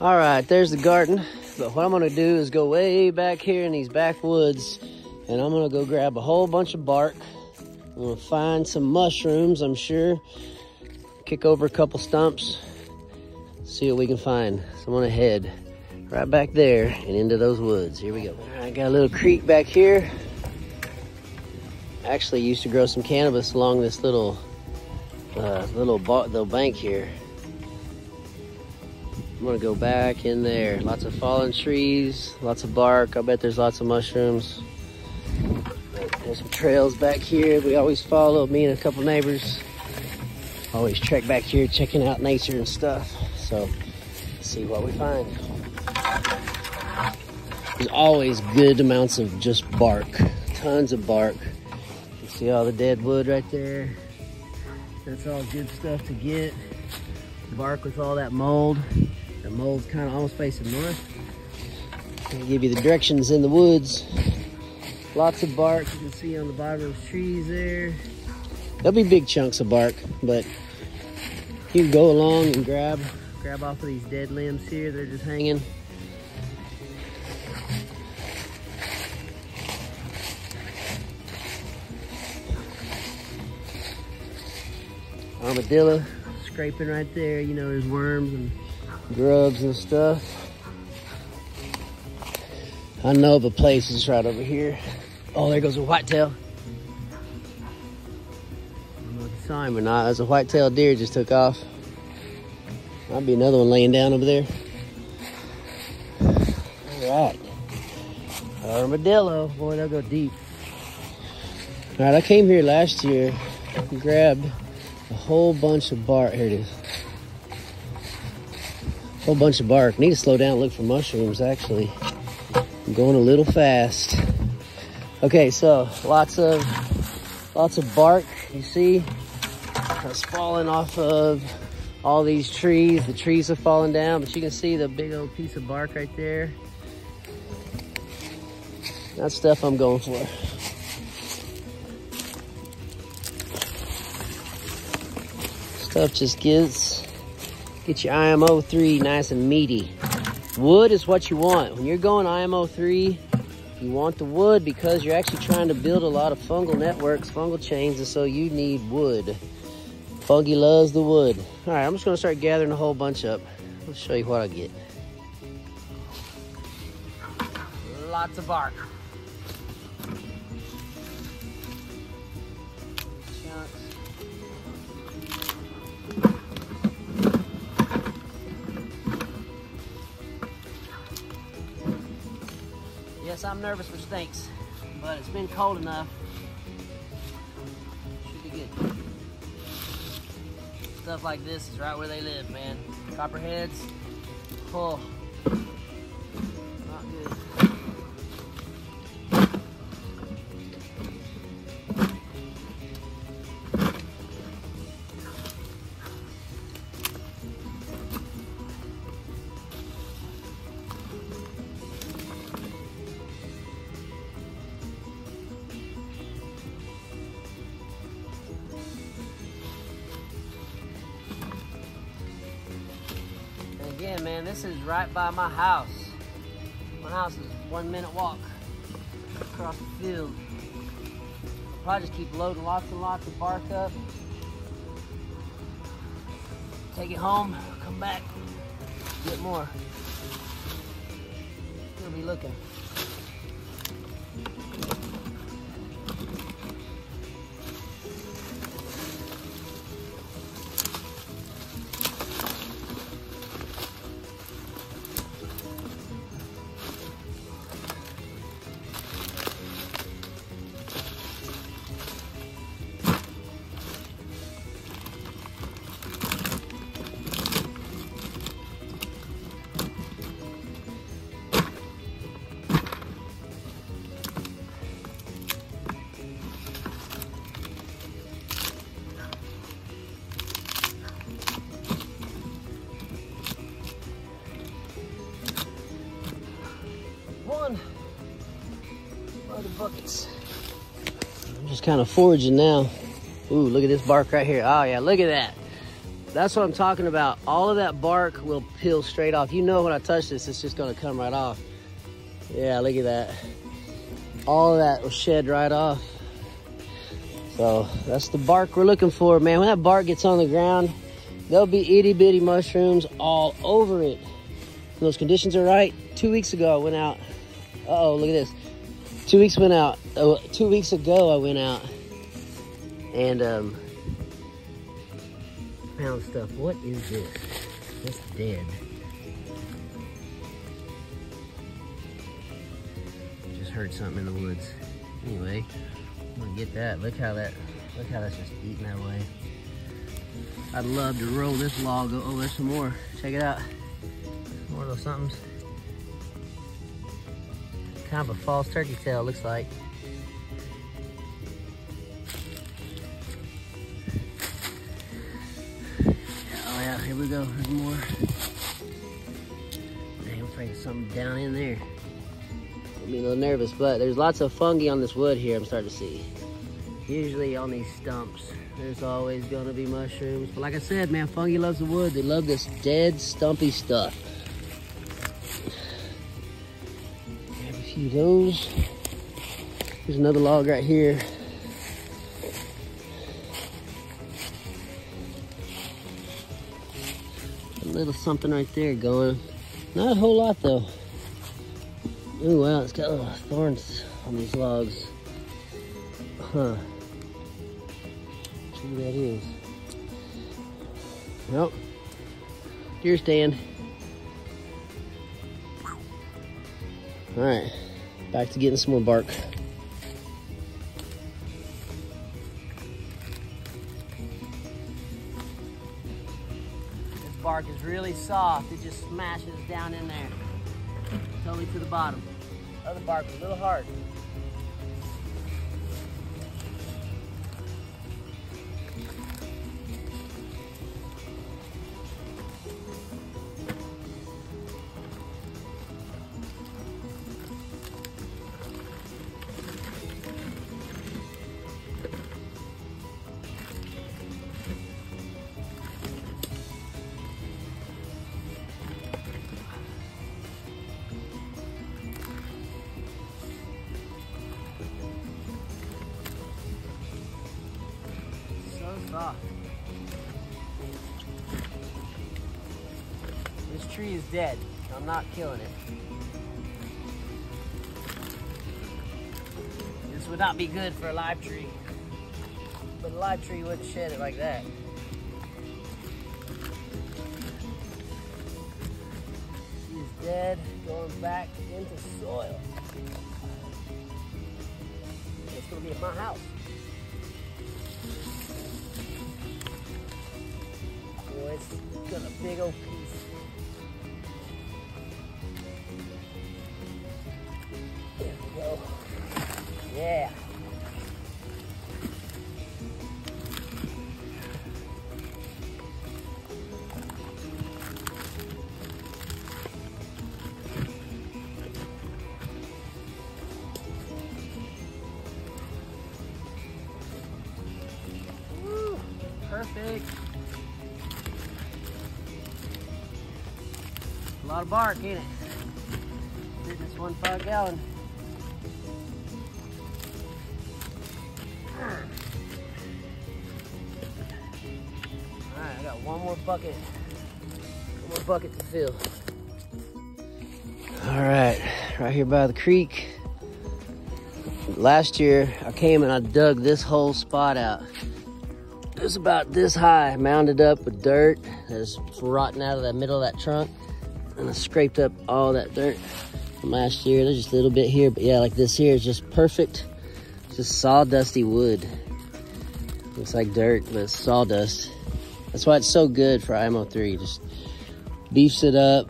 All right, there's the garden. But what I'm gonna do is go way back here in these backwoods, and I'm gonna go grab a whole bunch of bark. I'm gonna find some mushrooms, I'm sure. Kick over a couple stumps, see what we can find. So I'm gonna head right back there and into those woods. Here we go. All right, got a little creek back here. Actually used to grow some cannabis along this little bank here. I'm gonna go back in there. Lots of fallen trees, lots of bark. I bet there's lots of mushrooms. There's some trails back here. We always follow, me and a couple neighbors. Always trek back here, checking out nature and stuff. So, let's see what we find. There's always good amounts of just bark, tons of bark. You see all the dead wood right there? That's all good stuff to get. Bark with all that mold. The mold's kind of almost facing north. I'll give you the directions in the woods. Lots of bark you can see on the bottom of those trees there. There'll be big chunks of bark, but you can go along and grab off of these dead limbs here. They're just hanging. Armadillo scraping right there. You know, there's worms and grubs and stuff. I know of a place that's right over here. Oh, there goes a whitetail. I don't know if you saw him or not. There's a whitetail deer just took off. Might be another one laying down over there. All right. Armadillo. Boy, they'll go deep. All right, I came here last year and grabbed a whole bunch of bark. Here it is. Whole bunch of bark. Need to slow down and look for mushrooms, actually. I'm going a little fast. Okay, so lots of bark. You see it's falling off of all these trees. The trees have fallen down, but you can see the big old piece of bark right there. That's stuff I'm going for. Stuff just get your IMO3 nice and meaty. Wood is what you want. When you're going IMO3, you want the wood because you're actually trying to build a lot of fungal networks, fungal chains, and so you need wood. Fungi loves the wood. All right, I'm just gonna start gathering a whole bunch up. I'll show you what I get. Lots of bark. Yes, I'm nervous for snakes, but it's been cold enough. Should be good. Stuff like this is right where they live, man. Copperheads. Oh, not good. Again, man, this is right by my house. My house is a 1 minute walk across the field. I'll probably just keep loading lots and lots of bark up. Take it home, come back, get more. Still be looking. Other buckets. I'm just kind of foraging now. Ooh, look at this bark right here. Oh yeah, look at that. That's what I'm talking about. All of that bark will peel straight off. You know when I touch this, it's just gonna come right off. Yeah, look at that. All of that will shed right off. So that's the bark we're looking for, man. When that bark gets on the ground, there'll be itty bitty mushrooms all over it. When those conditions are right. 2 weeks ago, I went out. Uh-oh, look at this. 2 weeks went out. 2 weeks ago, I went out and found stuff. What is this? It's dead. Just heard something in the woods. Anyway, I'm gonna get that. Look how that's just eating that way. I'd love to roll this log. Oh, there's some more. Check it out. More of those somethings. Kind of a false turkey tail, looks like. Oh yeah, here we go. There's more. Dang, I'm afraid of something down in there. I'll be a little nervous, but there's lots of fungi on this wood here. I'm starting to see. Usually on these stumps, there's always gonna be mushrooms. But like I said, man, fungi loves the wood. They love this dead, stumpy stuff. Grab a few of those. There's another log right here. A little something right there going. Not a whole lot though. Ooh, wow, it's got little thorns on these logs. Huh. See what that is. Nope. Deer stand. All right, back to getting some more bark. This bark is really soft. It just smashes down in there. Totally to the bottom. Other bark is a little hard. Soft. This tree is dead. I'm not killing it. This would not be good for a live tree. But a live tree wouldn't shed it like that. She is dead, going back into soil. It's gonna be at my house. It's got a big old piece. There we go. Yeah. Woo, perfect. A lot of bark, ain't it? Here's this 1 5 gallon. Alright, I got one more bucket to fill. Alright, right here by the creek. Last year, I came and I dug this whole spot out. It was about this high, mounded up with dirt that's rotting out of the middle of that trunk. And I scraped up all that dirt from last year. There's just a little bit here, but yeah, like this here is just perfect. It's just sawdusty wood. Looks like dirt, but it's sawdust. That's why it's so good for IMO3. Just beefs it up,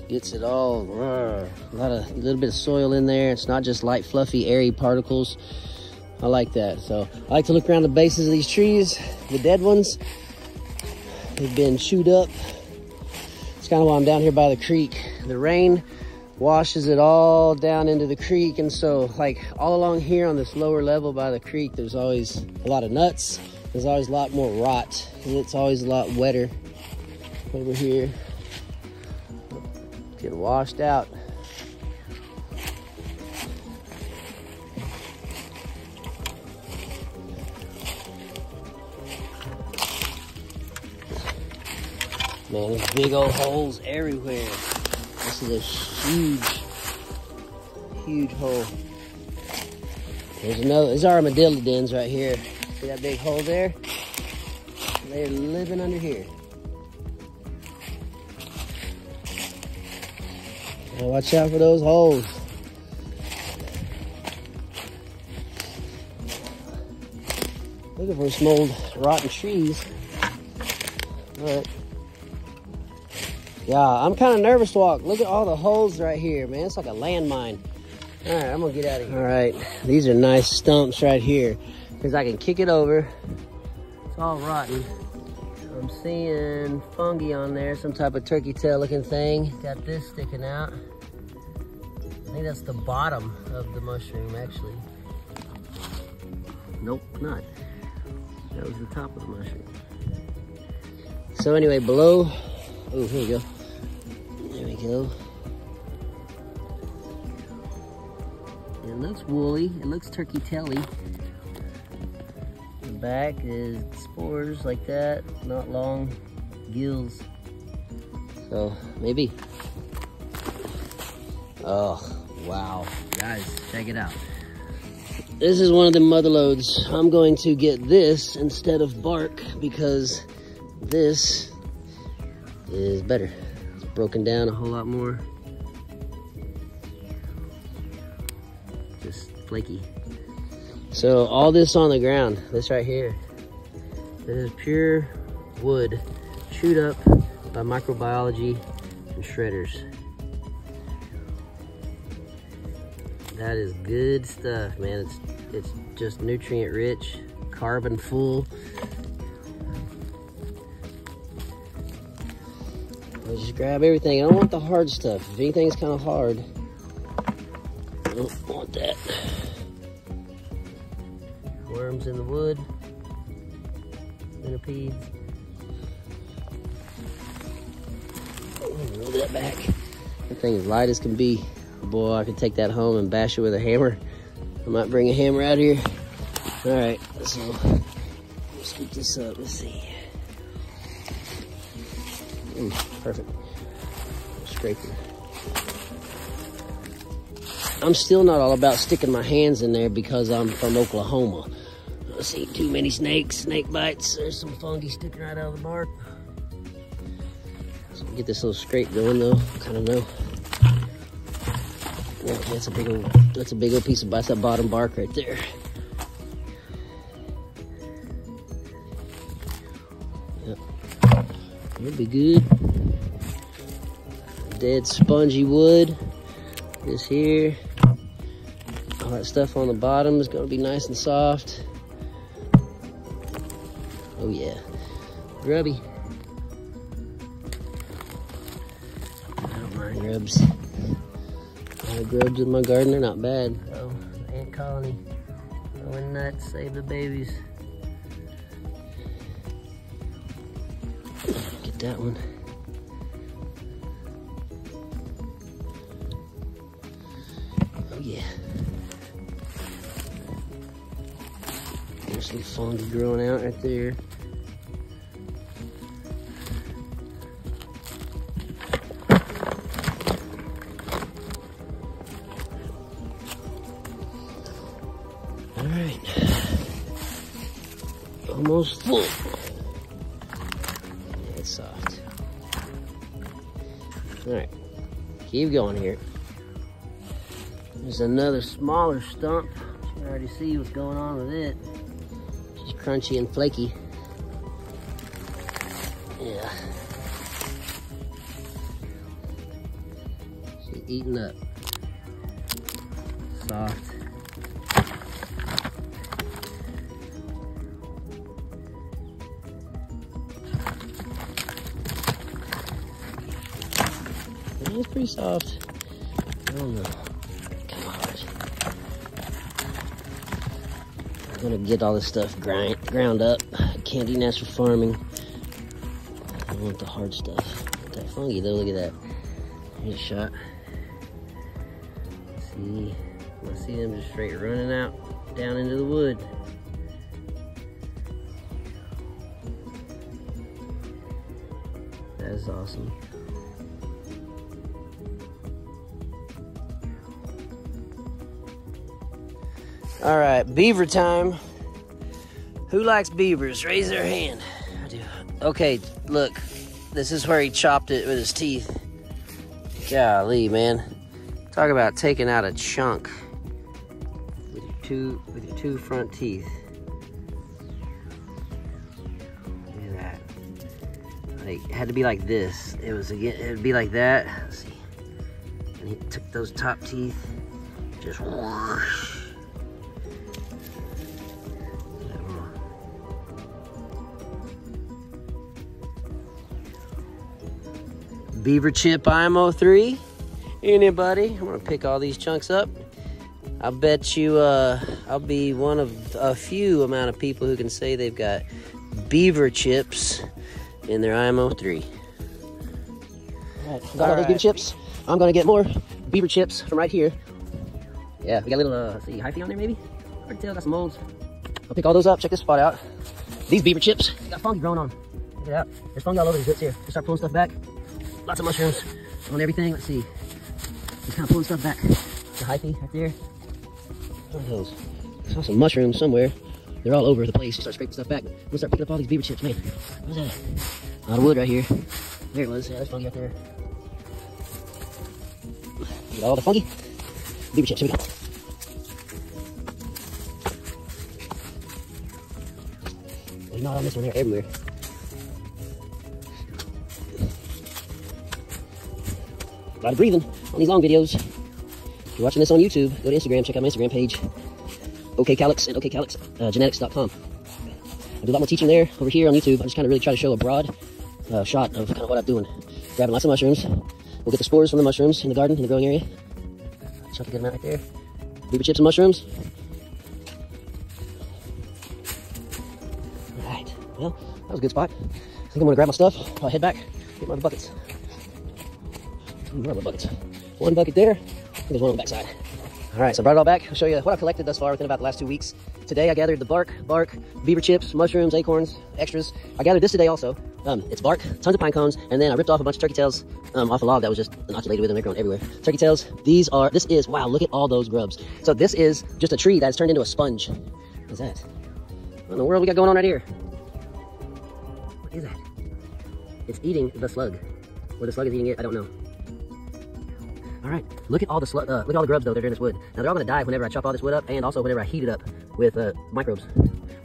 gets it all, a little bit of soil in there. It's not just light, fluffy, airy particles. I like that. So I like to look around the bases of these trees, the dead ones. They've been chewed up. It's kind of why I'm down here by the creek. The rain washes it all down into the creek, and so like all along here on this lower level by the creek, there's always a lot of nuts. There's always a lot more rot, and it's always a lot wetter over here. Getting washed out. Man, there's big old holes everywhere. This is a huge hole. There's armadillo dens right here. See that big hole there? They're living under here. Now watch out for those holes. Looking for some old rotten trees. But yeah, I'm kind of nervous to walk. Look at all the holes right here, man. It's like a landmine. All right, I'm gonna get out of here. All right, these are nice stumps right here because I can kick it over. It's all rotten. I'm seeing fungi on there, some type of turkey tail looking thing. Got this sticking out. I think that's the bottom of the mushroom, actually. Nope, not. That was the top of the mushroom. So anyway, below, oh, here we go. There we go. It looks woolly, it looks turkey taily. The back is spores like that, not long gills. So maybe. Oh, wow. Guys, check it out. This is one of the mother loads. I'm going to get this instead of bark because this is better. It's broken down a whole lot more. Just flaky. So all this on the ground, this right here, this is pure wood chewed up by microbiology and shredders. That is good stuff, man. It's just nutrient rich, carbon full. I just grab everything. I don't want the hard stuff. If anything's kind of hard, I don't want that. Worms in the wood, centipedes. Roll that back. That thing is light as can be. Boy, I could take that home and bash it with a hammer. I might bring a hammer out here. All right, so let's scoop this up. Let's see. Perfect. Scraping. I'm still not all about sticking my hands in there because I'm from Oklahoma. Let's see, too many snakes, snake bites. There's some fungi sticking right out of the bark. So get this little scrape going though. Kind of know. Yeah, that's a big old piece of that bottom bark right there. Yep. It'll be good. Dead spongy wood. This here. All that stuff on the bottom is gonna be nice and soft. Oh yeah. Grubby. I don't mind grubs. Grubs in my garden, they're not bad. Oh, ant colony. Going nuts, save the babies. Get that one. Oh yeah. There's some fungi growing out right there. Alright, almost full. Yeah, it's soft. Alright, keep going here. There's another smaller stump. You can already see what's going on with it. She's crunchy and flaky. Yeah. She's eating up. Soft. It's pretty soft. I don't know. Come on. I'm gonna get all this stuff ground up. Can't do natural farming. don't want the hard stuff. That fungi though, look at that. Here's a shot. See, I see them just straight running out down into the wood. That is awesome. All right, beaver time. Who likes beavers? Raise their hand. I do. Okay, look. This is where he chopped it with his teeth. Golly, man. Talk about taking out a chunk with your two front teeth. Look at that. Like, it had to be like this. It'd be like that. Let's see. And he took those top teeth, just whoosh. Beaver chip IMO3. Anybody? I'm gonna pick all these chunks up. I bet you I'll be one of a few amount of people who can say they've got beaver chips in their IMO3. All right, got all those beaver chips. I'm gonna get more beaver chips from right here. Yeah, we got a little let's see, hyphae on there maybe. Hard to tell, got some molds. I'll pick all those up. Check this spot out. These beaver chips got fungi growing on. Check it out. There's fungi all over these bits here. Just start pulling stuff back. Lots of mushrooms on everything. Let's see. Just kind of pulling stuff back. The hyphae right there. What are those? I saw some mushrooms somewhere. They're all over the place. You start scraping stuff back. We'll start picking up all these beaver chips, man. What's that? A lot of wood right here. There it was. Yeah, there's fungi up there. Get all the fungi. Beaver chips. Here we go. They're not on this one. They're everywhere. A lot of breathing on these long videos. If you're watching this on YouTube, go to Instagram, check out my Instagram page, OKCalyx and OKCalyxgenetics.com. I do a lot more teaching there. Over here on YouTube, I just kind of really try to show a broad shot of kind of what I'm doing. Grabbing lots of mushrooms. We'll get the spores from the mushrooms in the garden, in the growing area. Chunk a good amount right there. Beaver chips and mushrooms. All right, well, that was a good spot. I think I'm gonna grab my stuff. I'll head back, get my other buckets. Where are my buckets? One bucket there. There's one on the back side. All right, so I brought it all back. I'll show you what I've collected thus far within about the last 2 weeks. Today I gathered the bark, beaver chips, mushrooms, acorns, extras. I gathered this today also. It's bark, tons of pine cones, and then I ripped off a bunch of turkey tails off a log that was just inoculated with them. They're growing everywhere. Turkey tails. Wow, look at all those grubs. So this is just a tree that's turned into a sponge. What's that? What in the world we got going on right here? What is that? It's eating the slug. Or the slug is eating it, I don't know. All right, look at all the look at all the grubs though that are in this wood. Now they're all gonna die whenever I chop all this wood up, and also whenever I heat it up with microbes.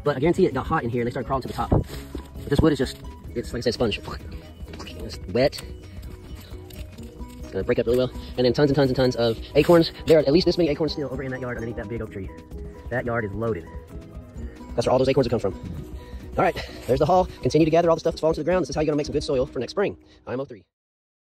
But I guarantee it got hot in here and they started crawling to the top. But this wood is just, it's like I said, sponge. It's wet. It's gonna break up really well. And then tons and tons and tons of acorns. There are at least this many acorns still over in that yard underneath that big oak tree. That yard is loaded. That's where all those acorns have come from. All right, there's the haul. Continue to gather all the stuff that's falling to the ground. This is how you're gonna make some good soil for next spring. IMO3.